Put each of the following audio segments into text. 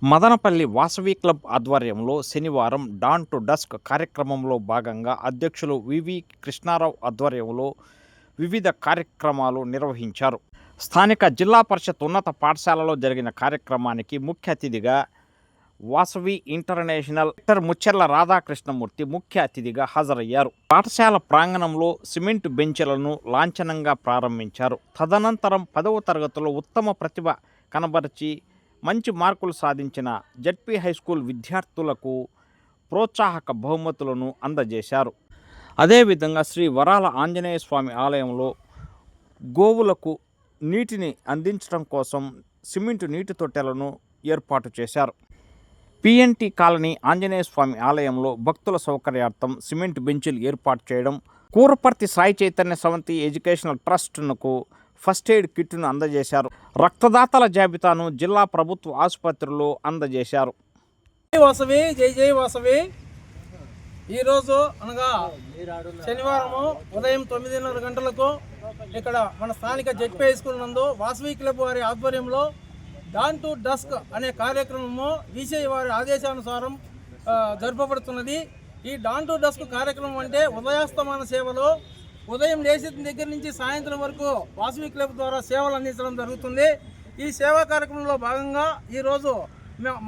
Madanapalle Vasavi club ఆధ్వర్యంలో శనివారం don to dusk కార్యక్రమంలో భాగంగా అధ్యక్షులు వివి కృష్ణారావు ఆధ్వర్యంలో వివిధ కార్యక్రమాలు నిర్వహించారు. స్థానిక జిల్లా పరిషత్ ఉన్నత పాఠశాలలో జరిగిన కార్యక్రమానికి ముఖ్య అతిథిగా వాసవి ఇంటర్నేషనల్ డైరెక్టర్ ముచ్చెర్ల రాధాకృష్ణమూర్తి ముఖ్య అతిథిగా హాజరయ్యారు. పాఠశాల ప్రాంగణంలో సిమెంట్ బెంచ్లను లాంఛనంగా ప్రారంభించారు. తదనంతరం 10వ తరగతిలో ఉత్తమ ప్రతిభ కనబరిచి మంచి మార్కులు సాధించిన జడ్పీ హైస్కూల్ విద్యార్థులకు ప్రోత్సాహక బహుమతులను అందజేశారు. అదేవిధంగా శ్రీ వరాల ఆంజనేయ స్వామి ఆలయంలో గోవులకు నీటిని అందించడం కోసం సిమెంటు నీటి తొట్టెలను ఏర్పాటు చేశారు. పిఎన్టీ కాలనీ ఆంజనేయ స్వామి ఆలయంలో భక్తుల సౌకర్యార్థం సిమెంట్ బెంచీలు ఏర్పాటు చేయడం, కూరపర్తి సాయి చైతన్య సమితి ఎడ్యుకేషనల్ ట్రస్ట్కు ఫస్ట్ ఎయిడ్ కిట్ను అందజేశారు. రక్తదాతల జాబితాను జిల్లా ప్రభుత్వ ఆసుపత్రిలో అందజేశారు. వాసవి జై జై వాసవి. ఈరోజు అనగా శనివారము ఉదయం 9:30 గంటలకు ఇక్కడ మన స్థానిక జెడ్పీ హై స్కూల్ నందు వాసవి క్లబ్ వారి ఆధ్వర్యంలో డాన్ టు డస్క్ అనే కార్యక్రమము వీసీ వారి ఆదేశానుసారం జరపబడుతున్నది. ఈ డాన్ టు డస్క్ కార్యక్రమం అంటే ఉదయాస్తమాన సేవలో ఉదయం లేచిన దగ్గర నుంచి సాయంత్రం వరకు వాసవి క్లబ్ ద్వారా సేవలు అందించడం జరుగుతుంది. ఈ సేవా కార్యక్రమంలో భాగంగా ఈరోజు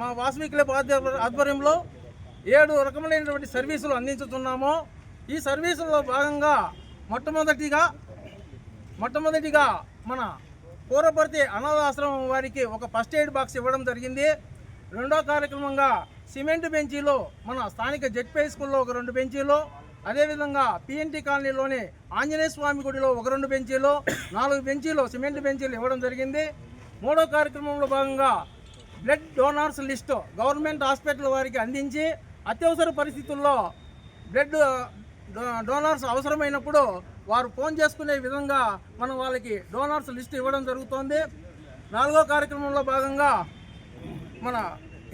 మా వాసవి క్లబ్ ఆధ్వర్యంలో 7 రకములైనటువంటి సర్వీసులు అందించుతున్నాము. ఈ సర్వీసుల్లో భాగంగా మొట్టమొదటిగా మన కూరపర్తి అనాథాశ్రమం వారికి ఒక ఫస్ట్ ఎయిడ్ బాక్స్ ఇవ్వడం జరిగింది. రెండో కార్యక్రమంగా సిమెంట్ బెంచీలు మన స్థానిక జెడ్పీ స్కూల్లో ఒక 2 బెంచీలు, అదేవిధంగా పిఎన్టీ కాలనీలోని ఆంజనేయ స్వామి గుడిలో ఒక 2 బెంచీలు, 4 బెంచీలు సిమెంట్ బెంచీలు ఇవ్వడం జరిగింది. మూడో కార్యక్రమంలో భాగంగా blood donors list government hospital వారికి అందించి అత్యవసర పరిస్థితుల్లో బ్లడ్ డోనార్స్ అవసరమైనప్పుడు వారు ఫోన్ చేసుకునే విధంగా మనం వాళ్ళకి డోనార్స్ లిస్టు ఇవ్వడం జరుగుతోంది. 4వ కార్యక్రమంలో భాగంగా మన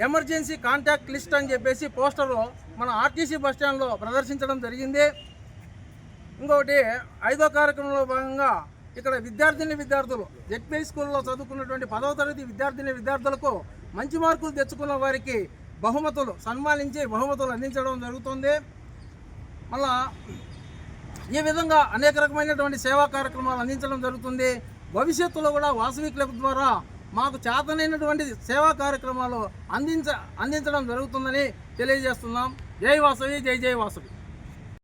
ఎమర్జెన్సీ కాంటాక్ట్ లిస్ట్ అని చెప్పేసి పోస్టరు మన ఆర్టీసీ బస్టాండ్లో ప్రదర్శించడం జరిగింది. ఇంకొకటి 5వ కార్యక్రమంలో భాగంగా ఇక్కడ విద్యార్థులు జెడ్పీ స్కూల్లో చదువుకున్నటువంటి 10వ తరగతి విద్యార్థులకు మంచి మార్కులు తెచ్చుకున్న వారికి సన్మానించి బహుమతులు అందించడం జరుగుతుంది. మళ్ళా ఈ విధంగా అనేక రకమైనటువంటి సేవా కార్యక్రమాలు అందించడం జరుగుతుంది. భవిష్యత్తులో కూడా వాసవి క్లబ్ ద్వారా మాకు చేతనైనటువంటి సేవా కార్యక్రమాలు అందించడం జరుగుతుందని తెలియజేస్తున్నాం. జై వాసవి, జై జై వాసవి.